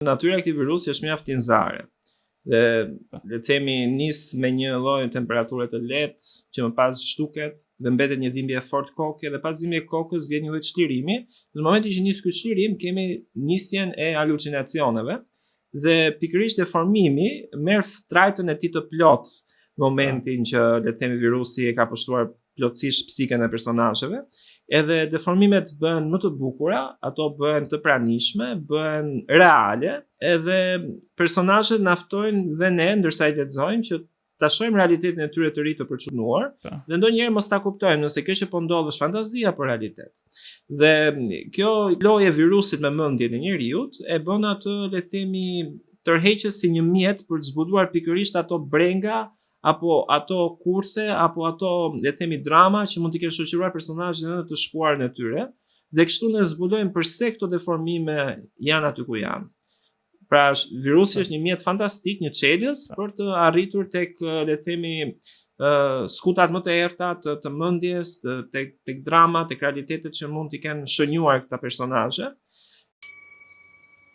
Natyra e këtij virusi është mjaft inzare. Dhe le të themi nis me një lloj temperature të lehtë që më pas zhduket dhe mbetet një dhimbje fort koke dhe pas dhimbje kokës vjen një lloj çlirimi. Në momentin që nis ky çlirim kemi nisjen e halucinacioneve dhe pikërisht deformimi merr trajtën e tij të plot momentin që le të themi virusi e ka pushtruar plotësisht psikën e personazheve, edhe deformimet bëhen më të bukura, ato bëhen të pranishme, bëhen reale, edhe personazhet na ftojnë dhe ne ndërsa i lexojmë që ta shohim realitetin e tyre të ri të përçunuar, dhe ndonjëherë mos ta kuptojmë nëse kjo që po ndodh është fantazi apo realitet. Dhe kjo lojë e virusit me mendjen e njerëzit e bën atë le të themi tërheqës si një mjet për të zbuluar pikërisht ato brenga apo ato kurthe apo ato le të themi drama që mund të kenë shoqëruar personazhet në të shkuarën e tyre, dhe kështu ne zbulojmë pse këto deformime janë aty ku janë. Pra virusi është një mjet fantastik, një çelës për të arritur tek le të themi skutat më të errta të mendjes, tek drama, tek realitetet që mund t'i kenë shënjuar këta personazhe.